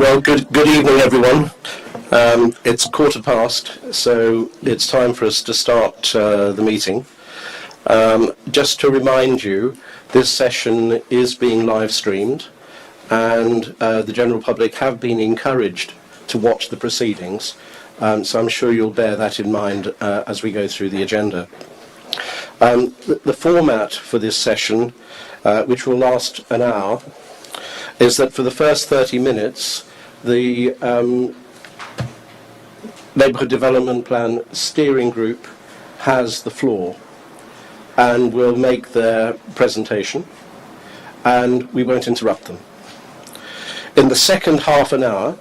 Well, good evening, everyone. It's 1:15, so it's time for us to start the meeting. Just to remind you, this session is being live streamed, and the general public have been encouraged to watch the proceedings, so I'm sure you'll bear that in mind as we go through the agenda. The format for this session, which will last an hour, is that for the first 30 minutes, the Neighbourhood Development Plan Steering Group has the floor and will make their presentation, and we won't interrupt them. In the second half an hour,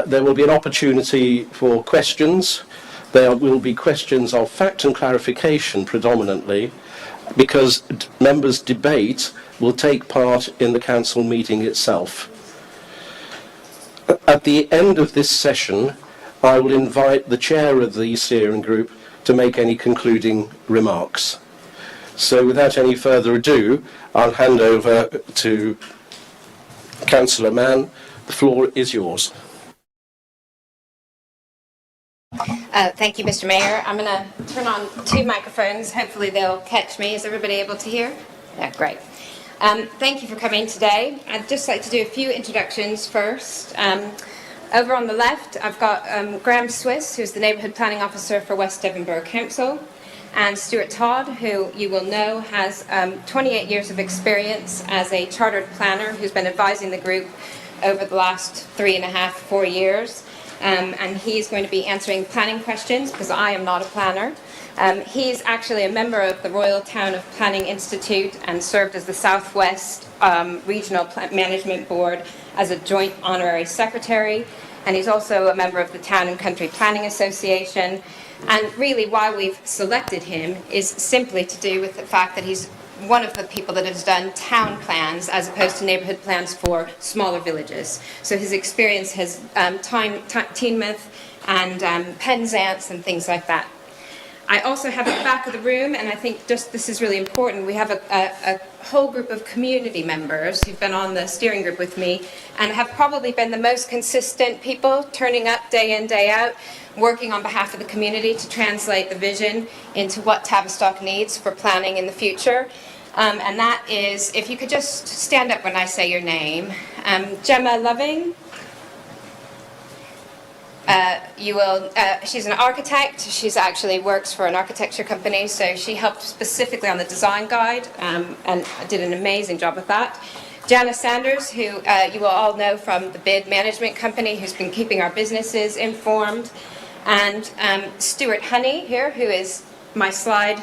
there will be an opportunity for questions. There will be questions of fact and clarification predominantly, because members' debate will take part in the council meeting itself. At the end of this session, I will invite the chair of the steering group to make any concluding remarks. So without any further ado, I'll hand over to Councillor Mann. The floor is yours. Thank you, Mr. Mayor. I'm going to turn on 2 microphones. Hopefully they'll catch me. Is everybody able to hear? Yeah, great. Thank you for coming today. I'd just like to do a few introductions first. Over on the left, I've got Graham Swiss, who's the Neighbourhood Planning Officer for West Devon Borough Council, and Stuart Todd, who you will know has 28 years of experience as a chartered planner who's been advising the group over the last 3.5, 4 years. And he's going to be answering planning questions because I am not a planner. He's actually a member of the Royal Town of Planning Institute and served as the Southwest Regional Management Board as a joint honorary secretary. And he's also a member of the Town and Country Planning Association. And really why we've selected him is simply to do with the fact that he's one of the people that has done town plans as opposed to neighbourhood plans for smaller villages. So his experience has Teignmouth and Penzance and things like that. I also have at the back of the room, and I think just this is really important, we have a whole group of community members who've been on the steering group with me and have probably been the most consistent people turning up day in, day out, working on behalf of the community to translate the vision into what Tavistock needs for planning in the future. And that is, if you could just stand up when I say your name. Gemma Loving. She's an architect. She's actually works for an architecture company, so she helped specifically on the design guide and did an amazing job with that. Janice Sanders, who you will all know from the bid management company, who's been keeping our businesses informed. And Stuart Honey here, who is my slide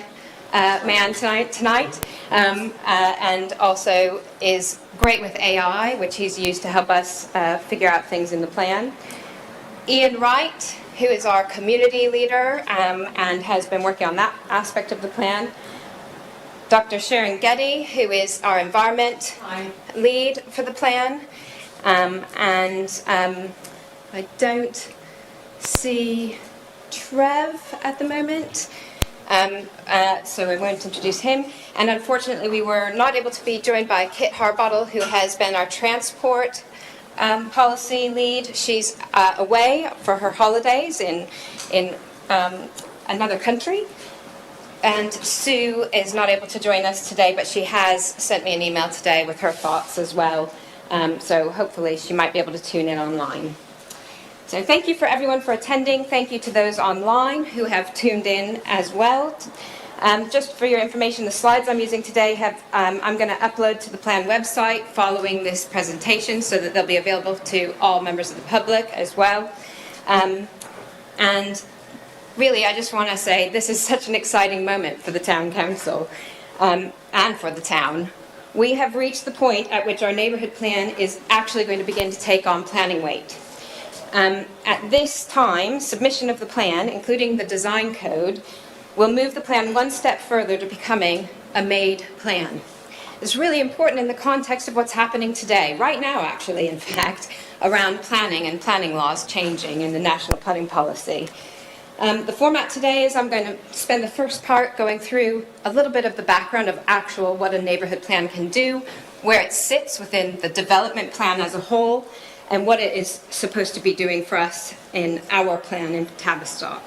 man tonight, and also is great with AI, which he's used to help us figure out things in the plan. Ian Wright, who is our community leader and has been working on that aspect of the plan. Dr. Sharon Getty, who is our environment lead for the plan. I don't see Trev at the moment, so I won't introduce him. And unfortunately, we were not able to be joined by Kit Harbottle, who has been our transport policy lead. She's away for her holidays in another country. And Sue is not able to join us today, but she has sent me an email today with her thoughts as well. So hopefully she might be able to tune in online. So thank you for everyone for attending. Thank you to those online who have tuned in as well. Just for your information, the slides I'm using today I'm going to upload to the plan website following this presentation so that they'll be available to all members of the public as well. And really, I just want to say this is such an exciting moment for the town council and for the town. We have reached the point at which our neighbourhood plan is actually going to begin to take on planning weight. At this time, submission of the plan, including the design code, will move the plan one step further to becoming a made plan. It's really important in the context of what's happening today, right now actually, in fact, around planning and planning laws changing in the national planning policy. The format today is I'm going to spend the first part going through a little bit of the background of actual what a neighborhood plan can do, where it sits within the development plan as a whole, and what it is supposed to be doing for us in our plan in Tavistock.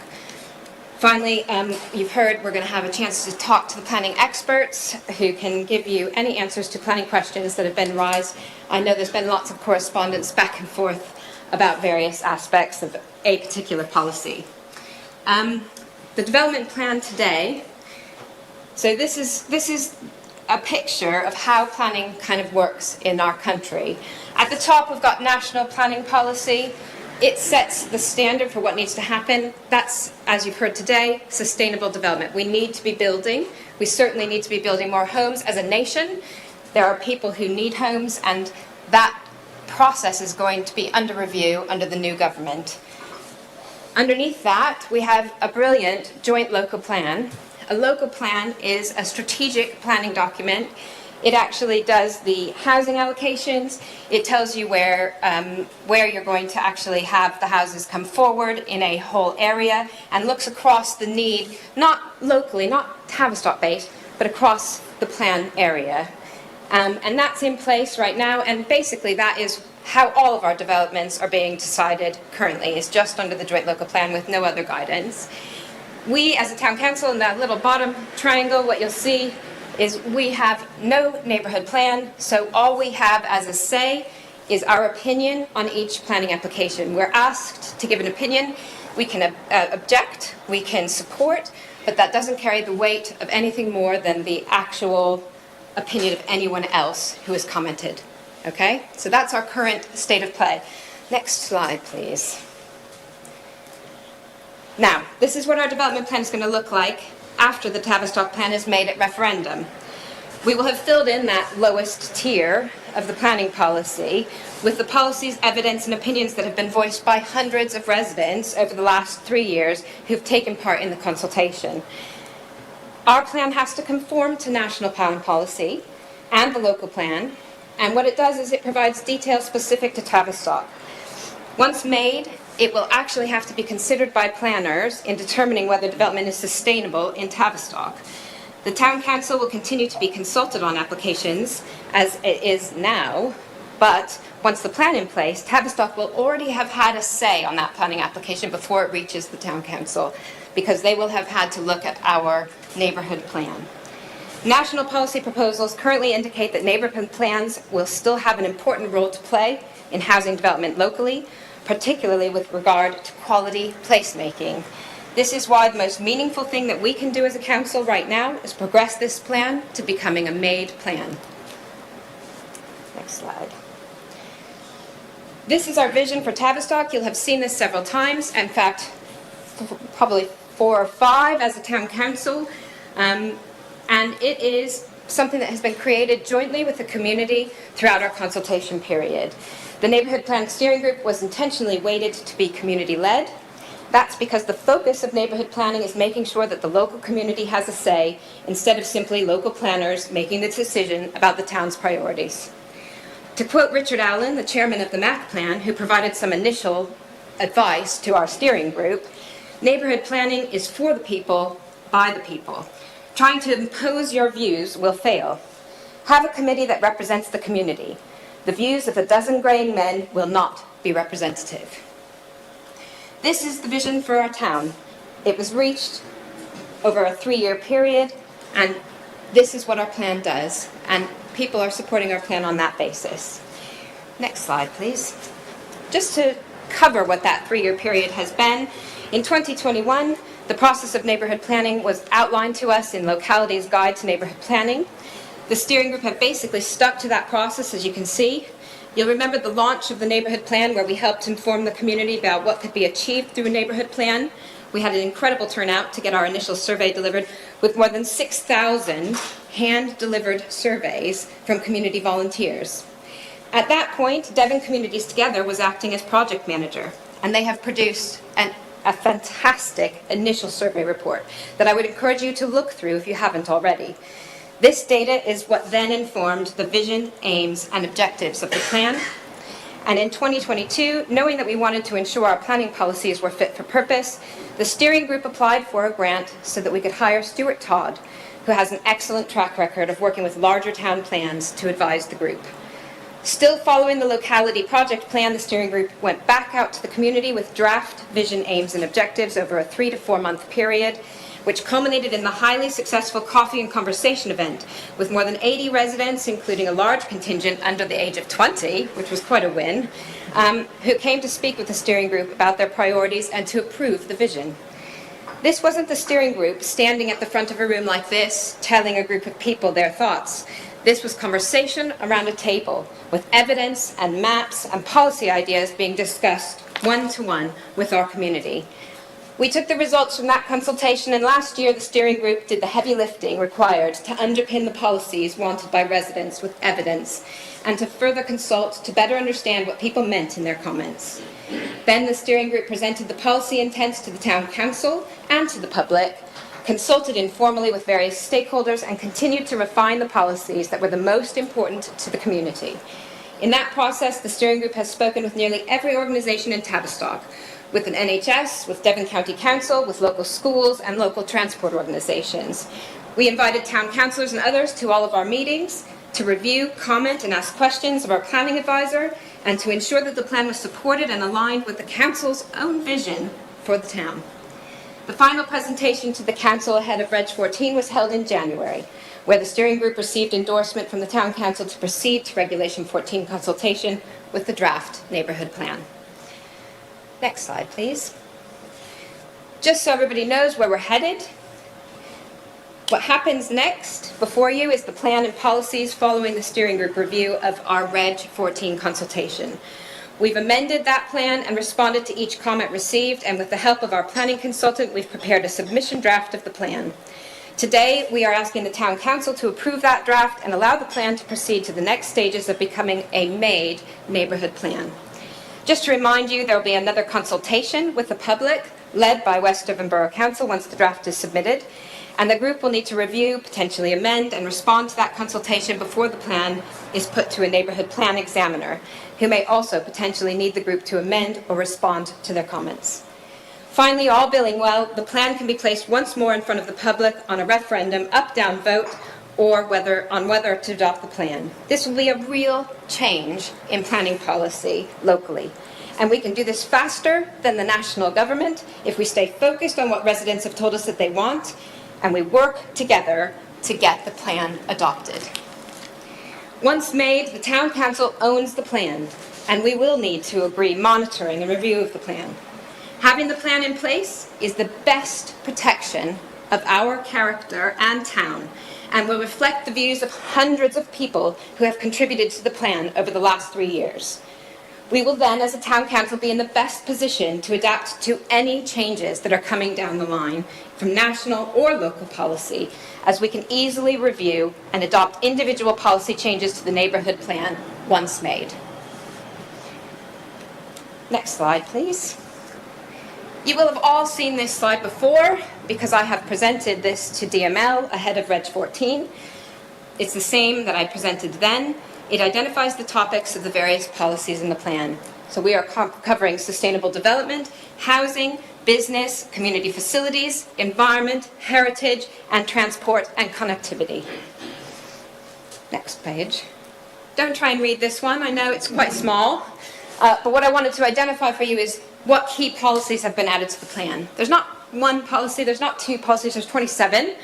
Finally, you've heard we're going to have a chance to talk to the planning experts who can give you any answers to planning questions that have been raised. I know there's been lots of correspondence back and forth about various aspects of a particular policy. The development plan today, so this is a picture of how planning kind of works in our country. At the top we've got national planning policy. It sets the standard for what needs to happen. That's, as you've heard today, sustainable development. We need to be building. We certainly need to be building more homes as a nation. There are people who need homes, and that process is going to be under review under the new government. Underneath that, we have a brilliant joint local plan. A local plan is a strategic planning document. It actually does the housing allocations. It tells you where you're going to actually have the houses come forward in a whole area, and looks across the need, not locally, not Tavistock based, but across the plan area. And that's in place right now, and basically that is how all of our developments are being decided currently, is just under the joint local plan with no other guidance. We, as a town council, in that little bottom triangle, what you'll see is we have no neighbourhood plan, so all we have as a say is our opinion on each planning application. We're asked to give an opinion. We can object, we can support, but that doesn't carry the weight of anything more than the actual opinion of anyone else who has commented. Okay? So that's our current state of play. Next slide, please. Now, this is what our development plan is going to look like after the Tavistock plan is made at referendum. We will have filled in that lowest tier of the planning policy with the policies, evidence, and opinions that have been voiced by hundreds of residents over the last 3 years who've taken part in the consultation. Our plan has to conform to national planning policy and the local plan, and what it does is it provides details specific to Tavistock. Once made, it will actually have to be considered by planners in determining whether development is sustainable in Tavistock. The Town Council will continue to be consulted on applications as it is now, but once the plan in place, Tavistock will already have had a say on that planning application before it reaches the Town Council, because they will have had to look at our neighbourhood plan. National policy proposals currently indicate that neighbourhood plans will still have an important role to play in housing development locally, particularly with regard to quality placemaking. This is why the most meaningful thing that we can do as a council right now is progress this plan to becoming a made plan. Next slide. This is our vision for Tavistock. You'll have seen this several times. In fact, probably 4 or 5 as a town council. And it is something that has been created jointly with the community throughout our consultation period. The Neighbourhood Plan Steering Group was intentionally weighted to be community-led. That's because the focus of neighbourhood planning is making sure that the local community has a say, instead of simply local planners making the decision about the town's priorities. To quote Richard Allen, the chairman of the MAC Plan, who provided some initial advice to our steering group, neighbourhood planning is for the people, by the people. Trying to impose your views will fail. Have a committee that represents the community. The views of a dozen greying men will not be representative. This is the vision for our town. It was reached over a 3-year period, and this is what our plan does, and people are supporting our plan on that basis. Next slide, please. Just to cover what that 3-year period has been, in 2021, the process of neighbourhood planning was outlined to us in Locality's Guide to Neighbourhood Planning. The steering group have basically stuck to that process, as you can see. You'll remember the launch of the neighbourhood plan, where we helped inform the community about what could be achieved through a neighbourhood plan. We had an incredible turnout to get our initial survey delivered, with more than 6,000 hand-delivered surveys from community volunteers. At that point, Devon Communities Together was acting as project manager, and they have produced a fantastic initial survey report that I would encourage you to look through if you haven't already. This data is what then informed the vision, aims, and objectives of the plan. And in 2022, knowing that we wanted to ensure our planning policies were fit for purpose, the steering group applied for a grant so that we could hire Stuart Todd, who has an excellent track record of working with larger town plans to advise the group. Still following the locality project plan, the steering group went back out to the community with draft vision, aims, and objectives over a 3 to 4 month period, which culminated in the highly successful coffee and conversation event with more than 80 residents, including a large contingent under the age of 20, which was quite a win, who came to speak with the steering group about their priorities and to approve the vision. This wasn't the steering group standing at the front of a room like this, telling a group of people their thoughts. This was conversation around a table with evidence and maps and policy ideas being discussed one-to-one with our community. We took the results from that consultation, and last year the steering group did the heavy lifting required to underpin the policies wanted by residents with evidence and to further consult to better understand what people meant in their comments. Then the steering group presented the policy intents to the town council and to the public, consulted informally with various stakeholders, and continued to refine the policies that were the most important to the community. In that process, the steering group has spoken with nearly every organisation in Tavistock, with an NHS, with Devon County Council, with local schools and local transport organisations. We invited town councillors and others to all of our meetings to review, comment and ask questions of our planning advisor, and to ensure that the plan was supported and aligned with the council's own vision for the town. The final presentation to the council ahead of Reg 14 was held in January, where the steering group received endorsement from the town council to proceed to Regulation 14 consultation with the draft neighbourhood plan. Next slide, please. Just so everybody knows where we're headed, what happens next before you is the plan and policies following the steering group review of our Reg 14 consultation. We've amended that plan and responded to each comment received, and with the help of our planning consultant, we've prepared a submission draft of the plan. Today, we are asking the town council to approve that draft and allow the plan to proceed to the next stages of becoming a made neighbourhood plan. Just to remind you, there will be another consultation with the public, led by West Devon Borough Council once the draft is submitted, and the group will need to review, potentially amend, and respond to that consultation before the plan is put to a neighbourhood plan examiner, who may also potentially need the group to amend or respond to their comments. Finally, all billing well, the plan can be placed once more in front of the public on a referendum up-down vote or whether to adopt the plan. This will be a real change in planning policy locally. And we can do this faster than the national government if we stay focused on what residents have told us that they want, and we work together to get the plan adopted. Once made, the town council owns the plan, and we will need to agree monitoring and review of the plan. Having the plan in place is the best protection of our character and town, and will reflect the views of hundreds of people who have contributed to the plan over the last 3 years. We will then, as a town council, be in the best position to adapt to any changes that are coming down the line from national or local policy, as we can easily review and adopt individual policy changes to the neighbourhood plan once made. Next slide, please. You will have all seen this slide before because I have presented this to DML ahead of Reg 14. It's the same that I presented then. It identifies the topics of the various policies in the plan. So we are covering sustainable development, housing, business, community facilities, environment, heritage, and transport and connectivity. Next page. Don't try and read this one. I know it's quite small. But what I wanted to identify for you is what key policies have been added to the plan. There's not one policy, there's not two policies, there's 27.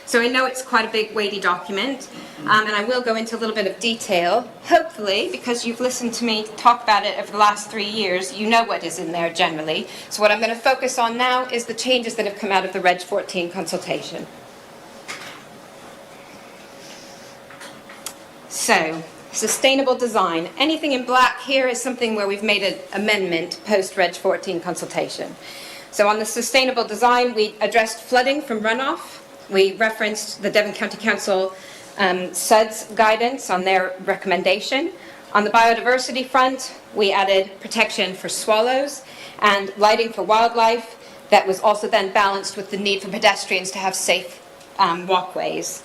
So I know it's quite a big, weighty document, and I will go into a little bit of detail. Hopefully, because you've listened to me talk about it over the last 3 years, you know what is in there generally. So what I'm going to focus on now is the changes that have come out of the Reg 14 consultation. So, sustainable design. Anything in black here is something where we've made an amendment post-Reg 14 consultation. So on the sustainable design, we addressed flooding from runoff. We referenced the Devon County Council SUDS guidance on their recommendation. On the biodiversity front, we added protection for swallows and lighting for wildlife that was also then balanced with the need for pedestrians to have safe walkways.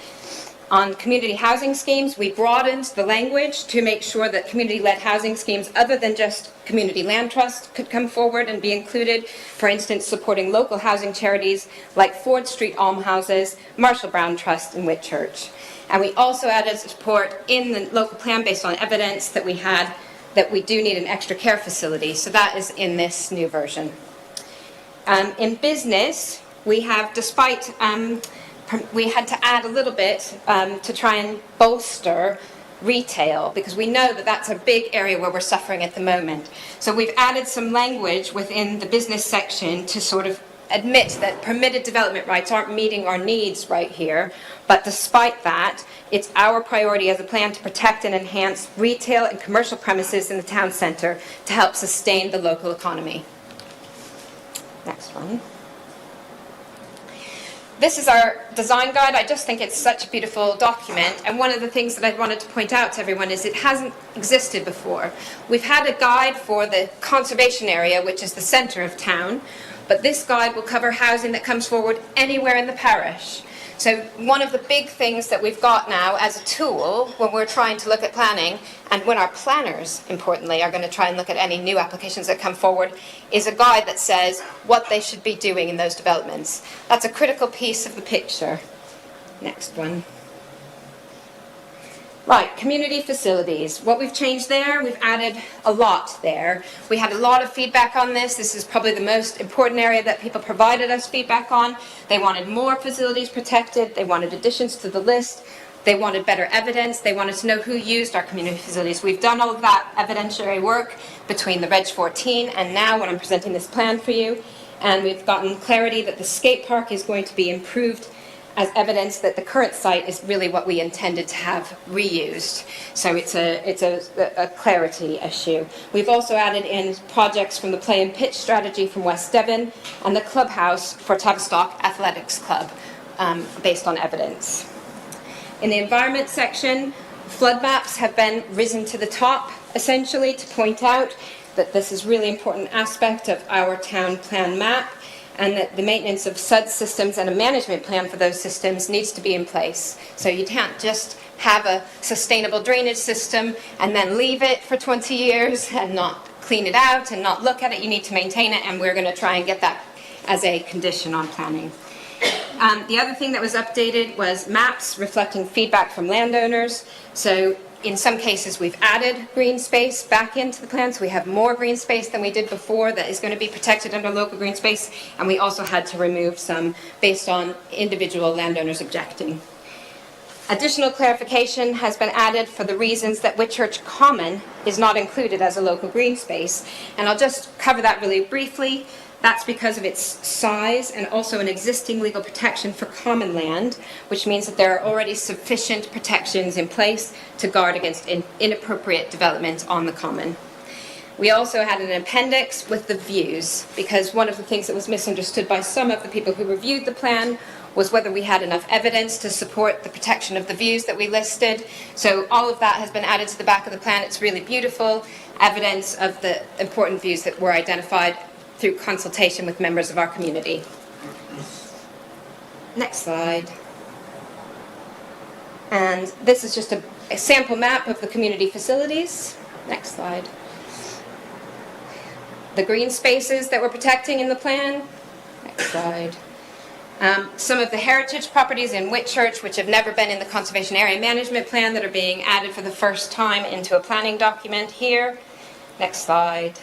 On community housing schemes, we broadened the language to make sure that community-led housing schemes other than just community land trust could come forward and be included. For instance, supporting local housing charities like Ford Street Almhouses, Marshall Brown Trust, and Whitchurch. And we also added support in the local plan based on evidence that we had that we do need an extra care facility. So that is in this new version. In business, we have, despite we had to add a little bit to try and bolster retail, because we know that that's a big area where we're suffering at the moment. So we've added some language within the business section to sort of admit that permitted development rights aren't meeting our needs right here, but despite that, it's our priority as a plan to protect and enhance retail and commercial premises in the town centre to help sustain the local economy. Next one. This is our design guide. I just think it's such a beautiful document, and one of the things that I wanted to point out to everyone is it hasn't existed before. We've had a guide for the conservation area, which is the centre of town, but this guide will cover housing that comes forward anywhere in the parish. So one of the big things that we've got now as a tool when we're trying to look at planning, and when our planners, importantly, are going to try and look at any new applications that come forward, is a guide that says what they should be doing in those developments. That's a critical piece of the picture. Next one. Right, community facilities. What we've changed there, we've added a lot there. We had a lot of feedback on this. This is probably the most important area that people provided us feedback on. They wanted more facilities protected. They wanted additions to the list. They wanted better evidence. They wanted to know who used our community facilities. We've done all of that evidentiary work between the Reg 14 and now when I'm presenting this plan for you. And we've gotten clarity that the skate park is going to be improved as evidence that the current site is really what we intended to have reused. So it's a clarity issue. We've also added in projects from the play and pitch strategy from West Devon and the clubhouse for Tavistock Athletics Club based on evidence. In the environment section, flood maps have been risen to the top, essentially, to point out that this is a really important aspect of our town plan map, and that the maintenance of SUD systems and a management plan for those systems needs to be in place. So you can't just have a sustainable drainage system and then leave it for 20 years and not clean it out and not look at it. You need to maintain it, and we're going to try and get that as a condition on planning. The other thing that was updated was maps reflecting feedback from landowners. So in some cases, we've added green space back into the plan, so we have more green space than we did before that is going to be protected under local green space, and we also had to remove some based on individual landowners objecting. Additional clarification has been added for the reasons that Whitchurch Common is not included as a local green space, and I'll just cover that really briefly. That's because of its size and also an existing legal protection for common land, which means that there are already sufficient protections in place to guard against inappropriate development on the common. We also had an appendix with the views, because one of the things that was misunderstood by some of the people who reviewed the plan was whether we had enough evidence to support the protection of the views that we listed. So all of that has been added to the back of the plan. It's really beautiful evidence of the important views that were identified through consultation with members of our community. Next slide. And this is just a sample map of the community facilities. Next slide. The green spaces that we're protecting in the plan. Next slide. Some of the heritage properties in Whitchurch, which have never been in the Conservation Area Management Plan, that are being added for the first time into a planning document here. Next slide.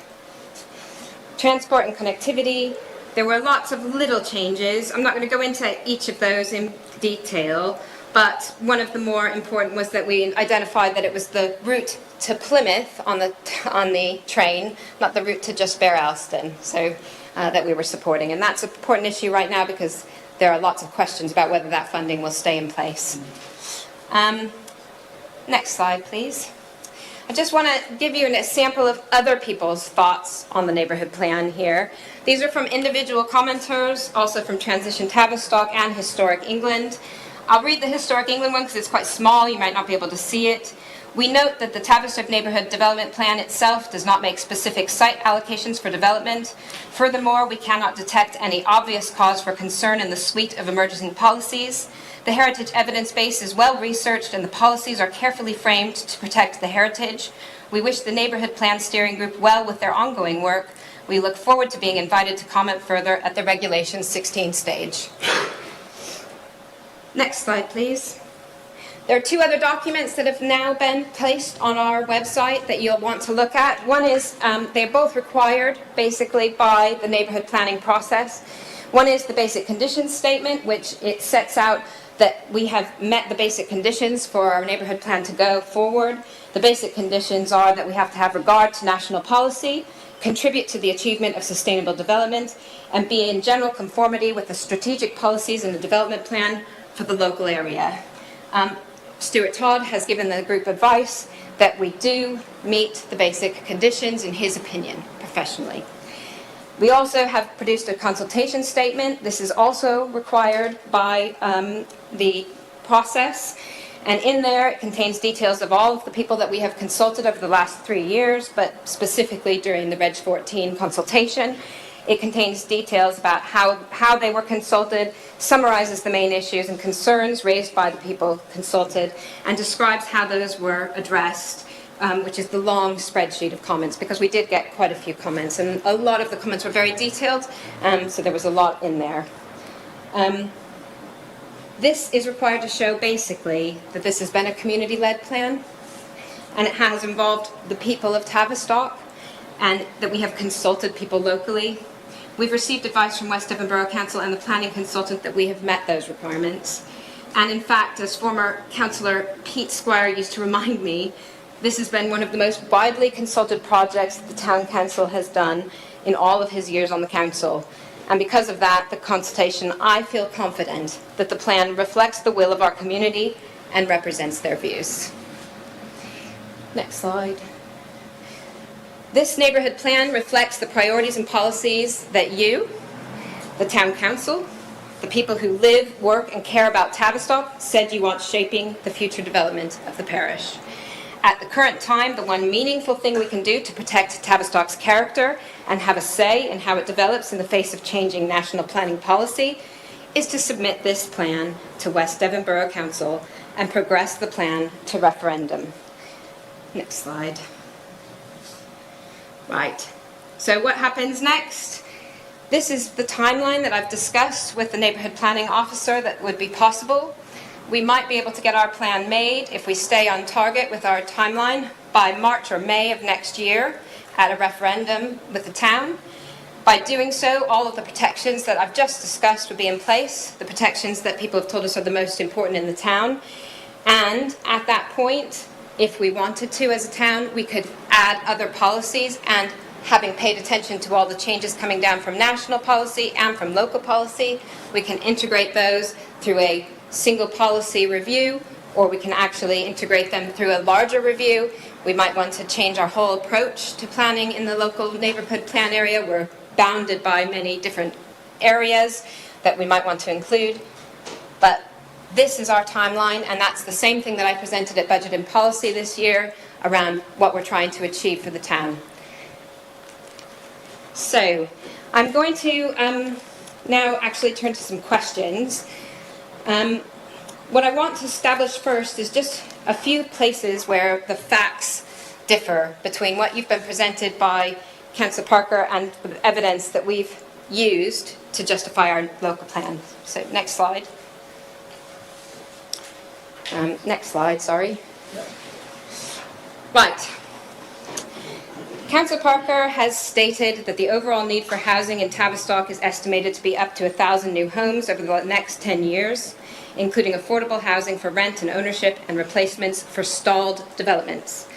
Transport and connectivity. There were lots of little changes. I'm not going to go into each of those in detail, but one of the more important was that we identified that it was the route to Plymouth on the train, not the route to just Bear-Alston, so that we were supporting. And that's an important issue right now because there are lots of questions about whether that funding will stay in place. Next slide, please. I just want to give you a sample of other people's thoughts on the neighbourhood plan here. These are from individual commenters, also from Transition Tavistock and Historic England. I'll read the Historic England one because it's quite small. You might not be able to see it. We note that the Tavistock Neighbourhood Development Plan itself does not make specific site allocations for development. Furthermore, we cannot detect any obvious cause for concern in the suite of emerging policies. The heritage evidence base is well researched and the policies are carefully framed to protect the heritage. We wish the Neighbourhood Plan Steering Group well with their ongoing work. We look forward to being invited to comment further at the Regulation 16 stage. Next slide, please. There are two other documents that have now been placed on our website that you'll want to look at. One is, they're both required basically by the neighbourhood planning process. One is the basic conditions statement, which it sets out that we have met the basic conditions for our neighbourhood plan to go forward. The basic conditions are that we have to have regard to national policy, contribute to the achievement of sustainable development, and be in general conformity with the strategic policies in the development plan for the local area. Stuart Todd has given the group advice that we do meet the basic conditions in his opinion, professionally. We also have produced a consultation statement. This is also required by the process. And in there, it contains details of all of the people that we have consulted over the last 3 years, but specifically during the Reg 14 consultation. It contains details about how they were consulted, summarizes the main issues and concerns raised by the people consulted, and describes how those were addressed, which is the long spreadsheet of comments, because we did get quite a few comments, and a lot of the comments were very detailed, so there was a lot in there. This is required to show basically that this has been a community-led plan, and it has involved the people of Tavistock, and that we have consulted people locally. We've received advice from West Devon Borough Council and the planning consultant that we have met those requirements. And in fact, as former councillor Pete Squire used to remind me, this has been one of the most widely consulted projects that the town council has done in all of his years on the council. And because of that, the consultation, I feel confident that the plan reflects the will of our community and represents their views. Next slide. This neighbourhood plan reflects the priorities and policies that you, the town council, the people who live, work and care about Tavistock said you want shaping the future development of the parish. At the current time, the one meaningful thing we can do to protect Tavistock's character and have a say in how it develops in the face of changing national planning policy is to submit this plan to West Devon Borough Council and progress the plan to referendum. Next slide. Right, so what happens next? This is the timeline that I've discussed with the neighbourhood planning officer that would be possible. We might be able to get our plan made if we stay on target with our timeline by March or May of next year at a referendum with the town. By doing so, all of the protections that I've just discussed would be in place, the protections that people have told us are the most important in the town. And at that point, if we wanted to as a town, we could add other policies, and having paid attention to all the changes coming down from national policy and from local policy, we can integrate those through a single policy review, or we can actually integrate them through a larger review. We might want to change our whole approach to planning in the local neighbourhood plan area. We're bounded by many different areas that we might want to include, but this is our timeline, and that's the same thing that I presented at Budget and Policy this year around what we're trying to achieve for the town. So I'm going to now actually turn to some questions. What I want to establish first is just a few places where the facts differ between what you've been presented by Councillor Parker and the evidence that we've used to justify our local plan. So next slide. Next slide, sorry. Right. Councillor Parker has stated that the overall need for housing in Tavistock is estimated to be up to 1,000 new homes over the next 10 years, including affordable housing for rent and ownership and replacements for stalled developments.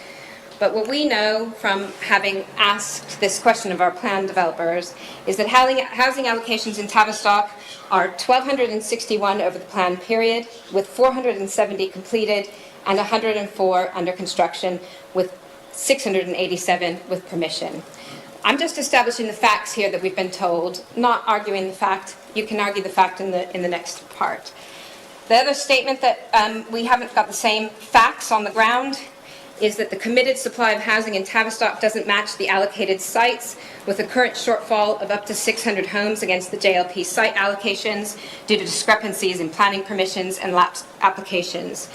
But what we know from having asked this question of our plan developers is that housing allocations in Tavistock are 1,261 over the plan period, with 470 completed and 104 under construction, with 687 with permission. I'm just establishing the facts here that we've been told, not arguing the fact. You can argue the fact in the next part. The other statement that we haven't got the same facts on the ground is that the committed supply of housing in Tavistock doesn't match the allocated sites, with a current shortfall of up to 600 homes against the JLP site allocations due to discrepancies in planning permissions and lapsed applications.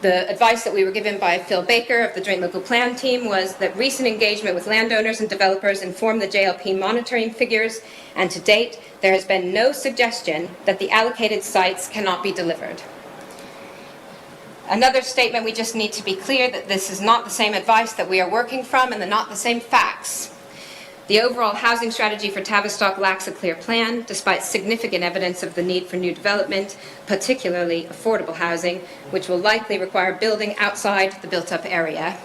The advice that we were given by Phil Baker of the Joint Local Plan team was that recent engagement with landowners and developers informed the JLP monitoring figures, and to date, there has been no suggestion that the allocated sites cannot be delivered. Another statement, we just need to be clear that this is not the same advice that we are working from, and they're not the same facts. The overall housing strategy for Tavistock lacks a clear plan, despite significant evidence of the need for new development, particularly affordable housing, which will likely require building outside the built-up area.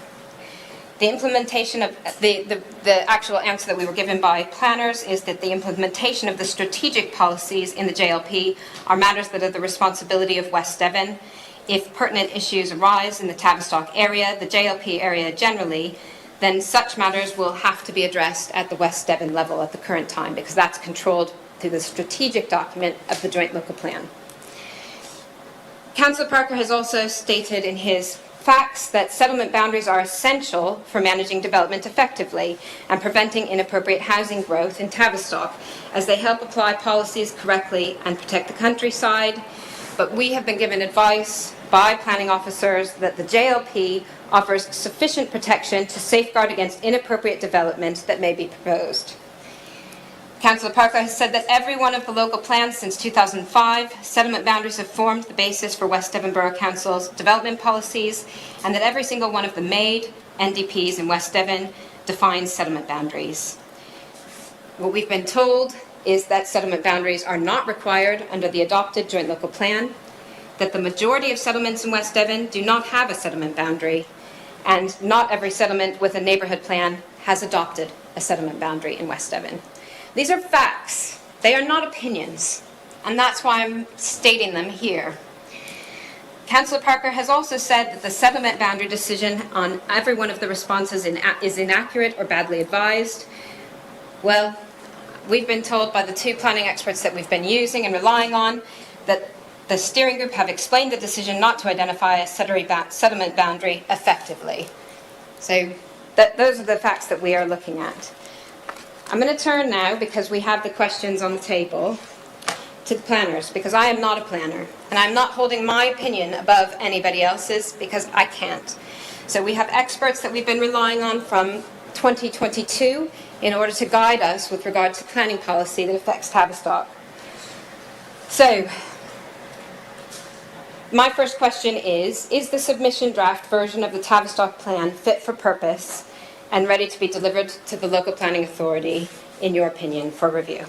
The implementation of the actual answer that we were given by planners is that the implementation of the strategic policies in the JLP are matters that are the responsibility of West Devon. If pertinent issues arise in the Tavistock area, the JLP area generally, then such matters will have to be addressed at the West Devon level at the current time, because that's controlled through the strategic document of the Joint Local Plan. Councillor Parker has also stated in his facts that settlement boundaries are essential for managing development effectively and preventing inappropriate housing growth in Tavistock, as they help apply policies correctly and protect the countryside. But we have been given advice by planning officers that the JLP offers sufficient protection to safeguard against inappropriate development that may be proposed. Councillor Parker has said that every one of the local plans since 2005, settlement boundaries have formed the basis for West Devon Borough Council's development policies, and that every single one of the MAID NDPs in West Devon defines settlement boundaries. What we've been told is that settlement boundaries are not required under the adopted Joint Local Plan, that the majority of settlements in West Devon do not have a settlement boundary, and not every settlement with a neighbourhood plan has adopted a settlement boundary in West Devon. These are facts. They are not opinions, and that's why I'm stating them here. Councillor Parker has also said that the settlement boundary decision on every one of the responses is inaccurate or badly advised. Well, we've been told by the two planning experts that we've been using and relying on that the steering group have explained the decision not to identify a settlement boundary effectively. So those are the facts that we are looking at. I'm going to turn now, because we have the questions on the table, to the planners, because I am not a planner, and I'm not holding my opinion above anybody else's, because I can't. So we have experts that we've been relying on from 2022 in order to guide us with regard to planning policy that affects Tavistock. So, my first question is the submission draft version of the Tavistock plan fit for purpose and ready to be delivered to the local planning authority, in your opinion, for review?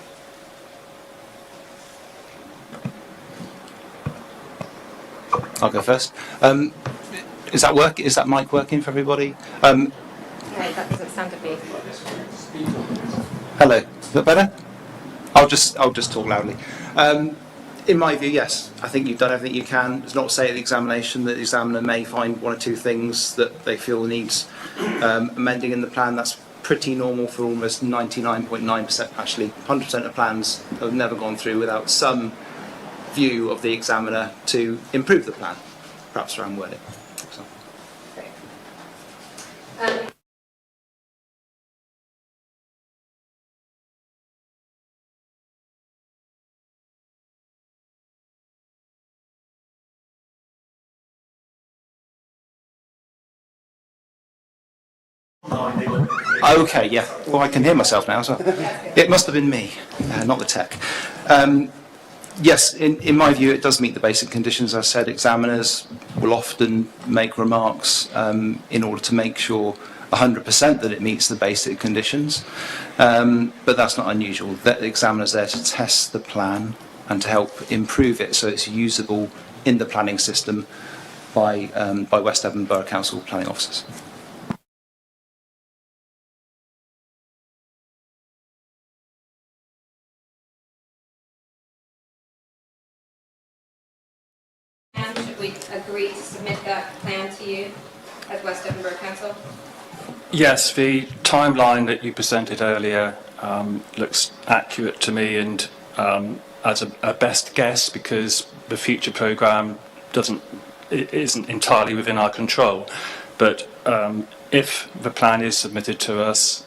I'll go first. Is that mic working for everybody? Right, that doesn't sound to me. Hello. Is that better? I'll just talk loudly. In my view, yes. I think you've done everything you can. It's not to say at the examination that the examiner may find one or two things that they feel needs amending in the plan. That's pretty normal for almost 99.9%, actually 100% of plans have never gone through without some view of the examiner to improve the plan, perhaps around wording. So. Okay, yeah. Well, I can hear myself now, so it must have been me, not the tech. Yes, in my view, it does meet the basic conditions. As I said, examiners will often make remarks in order to make sure 100% that it meets the basic conditions, but that's not unusual. The examiner's there to test the plan and to help improve it so it's usable in the planning system by West Devon Borough Council planning officers. Should we agree to submit that plan to you as West Devon Borough Council? Yes, the timeline that you presented earlier looks accurate to me, and as a best guess, because the future programme isn't entirely within our control. But if the plan is submitted to us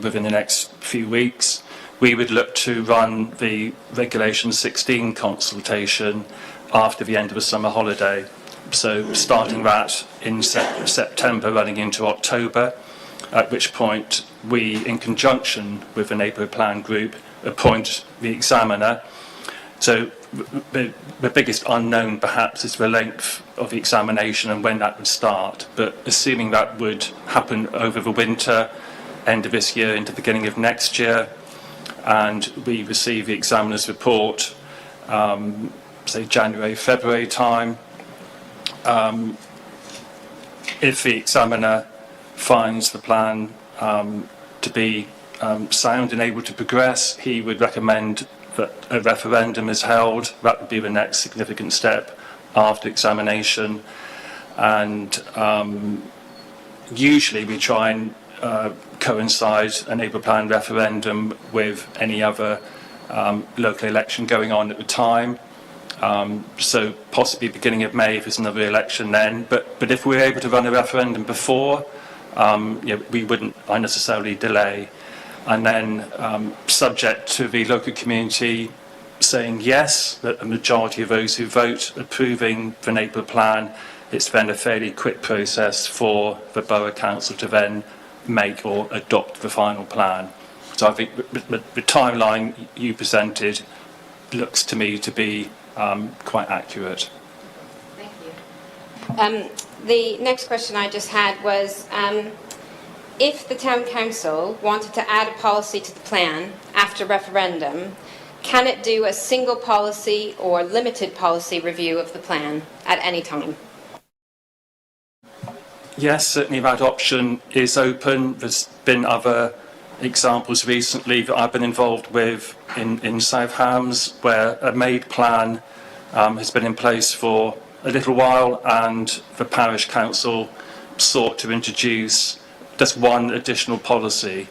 within the next few weeks, we would look to run the Regulation 16 consultation after the end of the summer holiday. So starting that in September, running into October, at which point we, in conjunction with the neighbourhood plan group, appoint the examiner. So the biggest unknown perhaps is the length of the examination and when that would start. But assuming that would happen over the winter, end of this year into the beginning of next year, and we receive the examiner's report, say January, February time, if the examiner finds the plan to be sound and able to progress, he would recommend that a referendum is held. That would be the next significant step after examination. And usually we try and coincide a neighbourhood plan referendum with any other local election going on at the time. So possibly beginning of May if there's another election then. But if we're able to run a referendum before, we wouldn't unnecessarily delay. And then subject to the local community saying yes, that a majority of those who vote approving the neighbourhood plan, it's then a fairly quick process for the borough council to then make or adopt the final plan. So I think the timeline you presented looks to me to be quite accurate. Thank you. The next question I just had was, if the town council wanted to add a policy to the plan after referendum, can it do a single policy or limited policy review of the plan at any time? Yes, certainly that option is open. There's been other examples recently that I've been involved with in South Hams where a made plan has been in place for a little while and the parish council sought to introduce just one additional policy.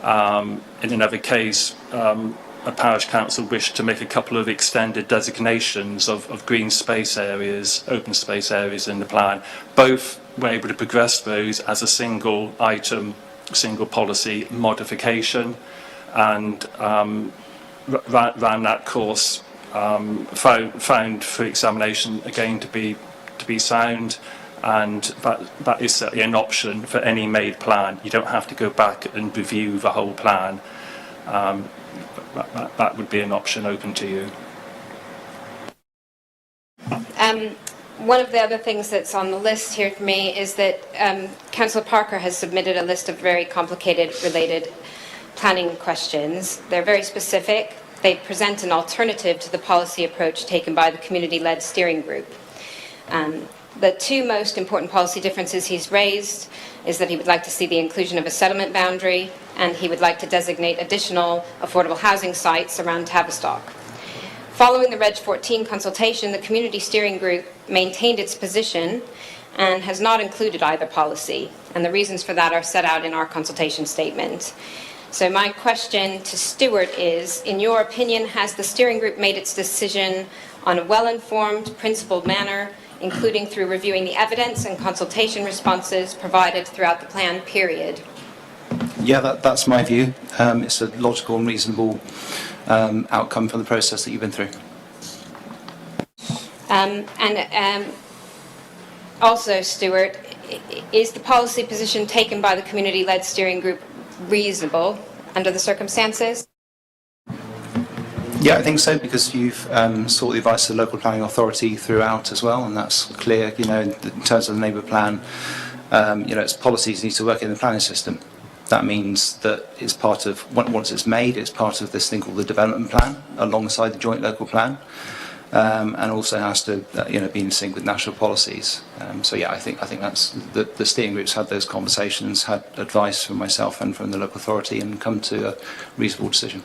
In another case, a parish council wished to make a couple of extended designations of green space areas, open space areas in the plan. Both were able to progress those as a single item, single policy modification, and ran that course, found for examination again to be sound. And that is certainly an option for any made plan. You don't have to go back and review the whole plan. That would be an option open to you. One of the other things that's on the list here for me is that Councillor Parker has submitted a list of very complicated related planning questions. They're very specific. They present an alternative to the policy approach taken by the community-led steering group. The two most important policy differences he's raised is that he would like to see the inclusion of a settlement boundary and he would like to designate additional affordable housing sites around Tavistock. Following the Reg 14 consultation, the community steering group maintained its position and has not included either policy, and the reasons for that are set out in our consultation statement. So my question to Stuart is, in your opinion, has the steering group made its decision on a well-informed, principled manner, including through reviewing the evidence and consultation responses provided throughout the plan period? Yeah, that's my view. It's a logical and reasonable outcome from the process that you've been through. Also, Stuart, is the policy position taken by the community-led steering group reasonable under the circumstances? Yeah, I think so, because you've sought the advice of the local planning authority throughout as well, and that's clear, in terms of the neighbourhood plan, its policies need to work in the planning system. That means that it's part of, once it's made, it's part of this thing called the development plan, alongside the joint local plan, and also has to, be in sync with national policies. So yeah, I think that's, the steering groups had those conversations, had advice from myself and from the local authority, and come to a reasonable decision.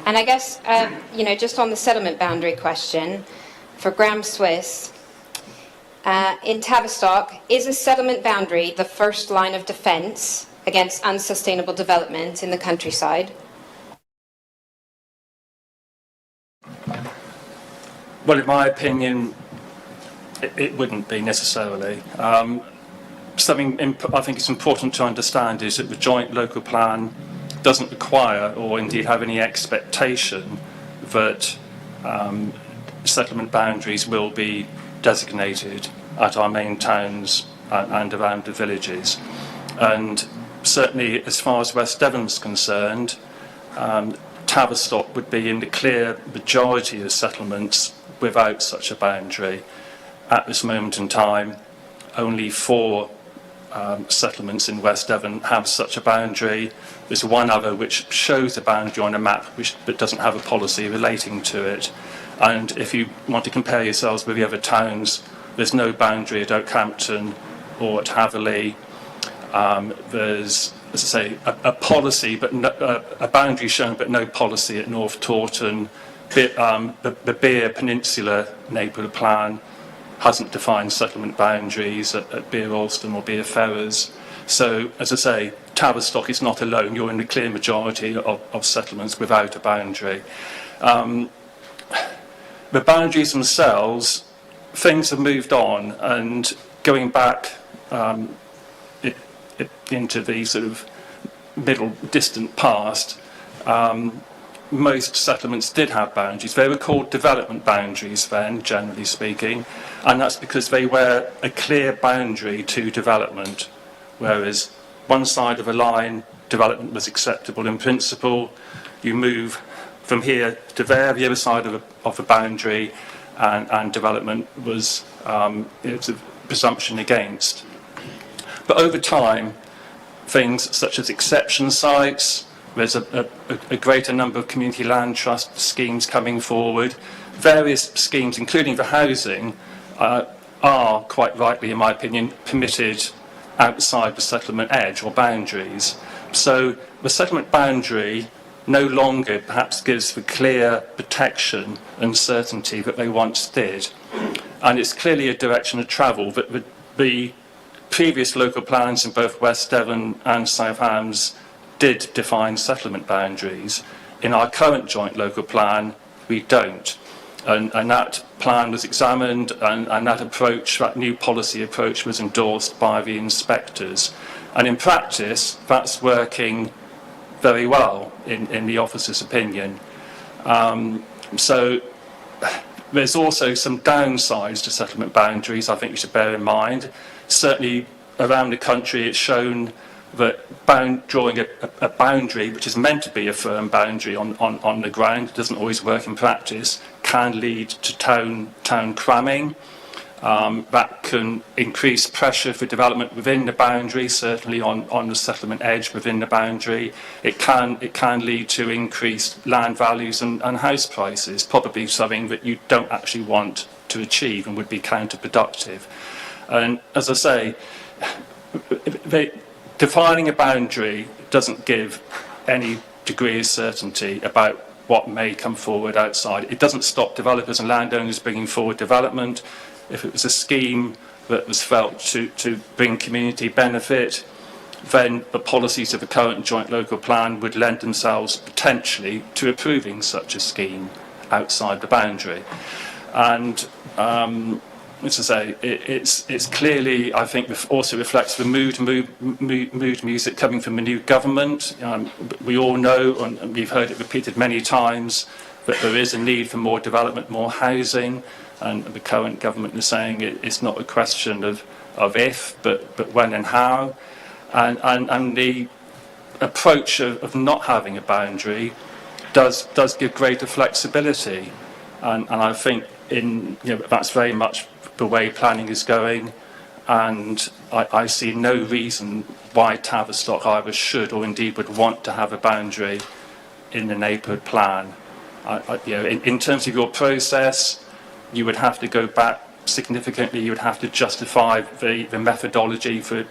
And I guess, just on the settlement boundary question, for Graham Swiss, in Tavistock, is a settlement boundary the first line of defence against unsustainable development in the countryside? Well, in my opinion, it wouldn't be necessarily. I think it's important to understand is that the joint local plan doesn't require or indeed have any expectation that settlement boundaries will be designated at our main towns and around the villages. And certainly as far as West Devon's concerned, Tavistock would be in the clear majority of settlements without such a boundary. At this moment in time, only 4 settlements in West Devon have such a boundary. There's one other which shows a boundary on a map but doesn't have a policy relating to it. And if you want to compare yourselves with the other towns, there's no boundary at Oakhampton or at Haverley. There's, as I say, a policy, but a boundary shown, but no policy at North Taunton. The Beer Peninsula Neighbourhood Plan hasn't defined settlement boundaries at Beer Alston or Beer Ferrers. So, as I say, Tavistock is not alone. You're in the clear majority of settlements without a boundary. The boundaries themselves, things have moved on, and going back into the sort of middle distant past, most settlements did have boundaries. They were called development boundaries then, generally speaking, and that's because they were a clear boundary to development, whereas one side of a line, development was acceptable in principle. You move from here to there, the other side of the boundary, and development was it's a presumption against. But over time, things such as exception sites, there's a greater number of community land trust schemes coming forward. Various schemes, including the housing, are quite rightly, in my opinion, permitted outside the settlement edge or boundaries. So the settlement boundary no longer perhaps gives the clear protection and certainty that they once did. And it's clearly a direction of travel that the previous local plans in both West Devon and South Hams did define settlement boundaries. In our current joint local plan, we don't. And that plan was examined, and that approach, that new policy approach, was endorsed by the inspectors. And in practice, that's working very well in the officer's opinion. So there's also some downsides to settlement boundaries I think we should bear in mind. Certainly around the country it's shown that drawing a boundary which is meant to be a firm boundary on the ground, doesn't always work in practice, can lead to town cramming. That can increase pressure for development within the boundary, certainly on the settlement edge within the boundary. It can lead to increased land values and house prices, probably something that you don't actually want to achieve and would be counterproductive. And as I say, defining a boundary doesn't give any degree of certainty about what may come forward outside. It doesn't stop developers and landowners bringing forward development. If it was a scheme that was felt to bring community benefit, then the policies of the current joint local plan would lend themselves potentially to approving such a scheme outside the boundary. And as I say, it's clearly, I think, also reflects the mood music coming from the new government. We all know, and we've heard it repeated many times, that there is a need for more development, more housing, and the current government is saying it's not a question of if, but when and how. And the approach of not having a boundary does give greater flexibility, and I think that's very much the way planning is going, and I see no reason why Tavistock either should or indeed would want to have a boundary in the neighbourhood plan. In terms of your process, you would have to go back significantly. You would have to justify the methodology for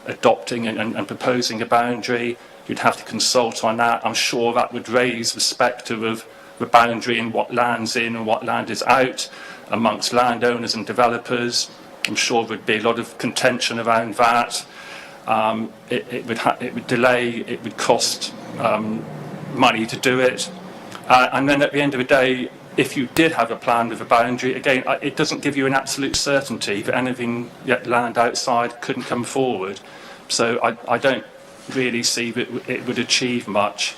adopting and proposing a boundary. You'd have to consult on that. I'm sure that would raise the spectre of the boundary and what land's in and what land is out amongst landowners and developers. I'm sure there would be a lot of contention around that. It would delay, it would cost money to do it. And then at the end of the day, if you did have a plan with a boundary, again, it doesn't give you an absolute certainty that anything yet land outside couldn't come forward. So I don't really see that it would achieve much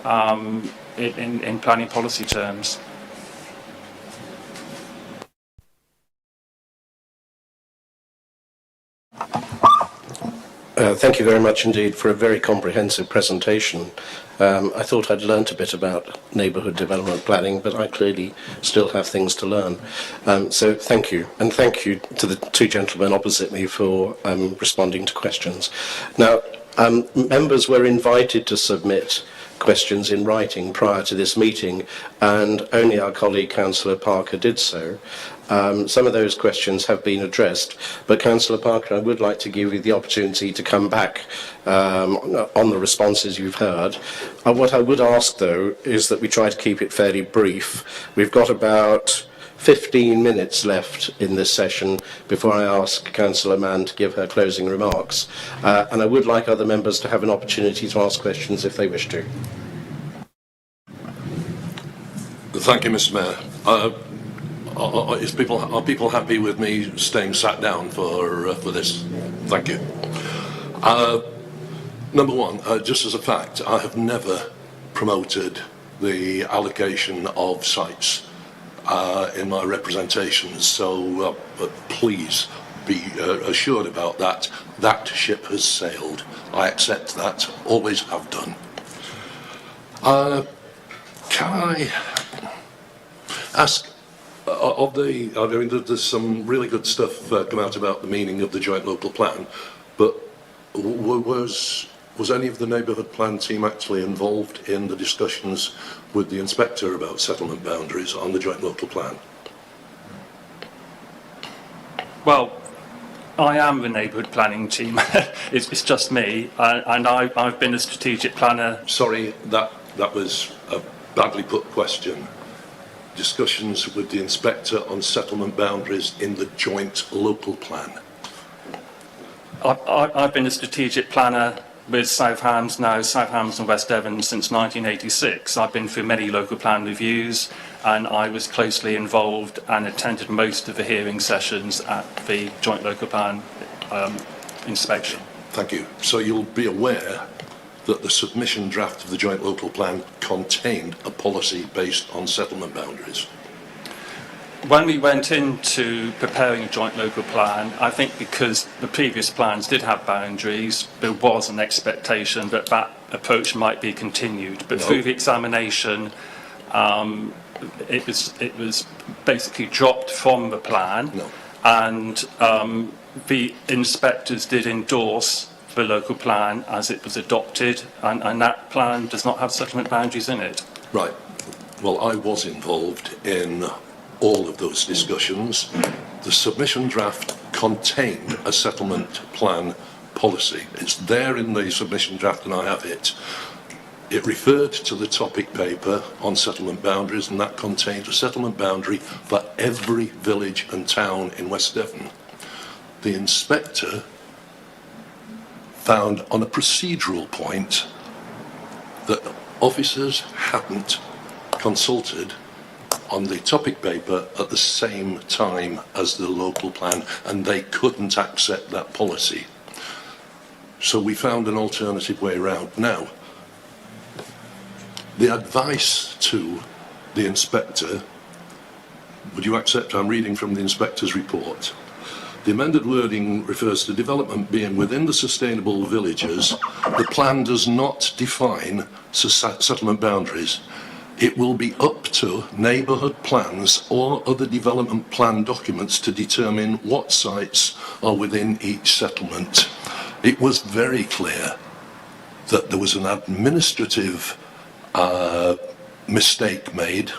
in planning policy terms. Thank you very much indeed for a very comprehensive presentation. I thought I'd learnt a bit about neighbourhood development planning, but I clearly still have things to learn. So thank you. And thank you to the two gentlemen opposite me for responding to questions. Now, members were invited to submit questions in writing prior to this meeting, and only our colleague Councillor Parker did so. Some of those questions have been addressed, but Councillor Parker, I would like to give you the opportunity to come back on the responses you've heard. What I would ask, though, is that we try to keep it fairly brief. We've got about 15 minutes left in this session before I ask Councillor Mann to give her closing remarks. And I would like other members to have an opportunity to ask questions if they wish to. Thank you, Mr. Mayor. Are people happy with me staying sat down for this? Thank you. Number one, just as a fact, I have never promoted the allocation of sites in my representations, so please be assured about that. That ship has sailed. I accept that, always have done. Can I ask, there's some really good stuff come out about the meaning of the joint local plan, but was any of the neighbourhood plan team actually involved in the discussions with the inspector about settlement boundaries on the joint local plan? Well, I am the neighbourhood planning team. it's just me, and I've been a strategic planner. Sorry, that was a badly put question. Discussions with the inspector on settlement boundaries in the joint local plan. I've been a strategic planner with South Hams and West Devon since 1986. I've been through many local plan reviews, and I was closely involved and attended most of the hearing sessions at the joint local plan inspection. Thank you. So you'll be aware that the submission draft of the joint local plan contained a policy based on settlement boundaries. When we went into preparing a joint local plan, I think because the previous plans did have boundaries, there was an expectation that that approach might be continued. But through the examination, it was basically dropped from the plan, and the inspectors did endorse the local plan as it was adopted, and that plan does not have settlement boundaries in it. Right. Well, I was involved in all of those discussions. The submission draft contained a settlement plan policy. It's there in the submission draft, and I have it. It referred to the topic paper on settlement boundaries, and that contained a settlement boundary for every village and town in West Devon. The inspector found on a procedural point that officers hadn't consulted on the topic paper at the same time as the local plan, and they couldn't accept that policy. So we found an alternative way around. Now, the advice to the inspector, would you accept I'm reading from the inspector's report? The amended wording refers to development being within the sustainable villages. The plan does not define settlement boundaries. It will be up to neighbourhood plans or other development plan documents to determine what sites are within each settlement. It was very clear that there was an administrative mistake made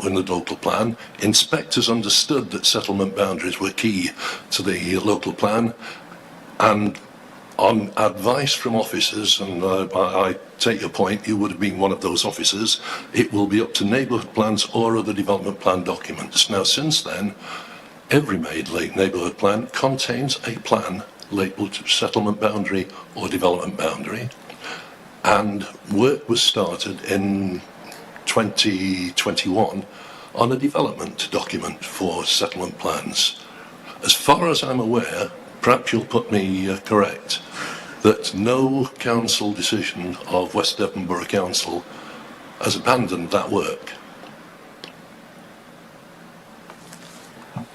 in the local plan. Inspectors understood that settlement boundaries were key to the local plan, and on advice from officers, and I take your point, you would have been one of those officers, it will be up to neighbourhood plans or other development plan documents. Now, since then, every neighbourhood plan contains a plan labelled settlement boundary or development boundary, and work was started in 2021 on a development document for settlement plans. As far as I'm aware, perhaps you'll put me correct, that no council decision of West Devon Borough Council has abandoned that work.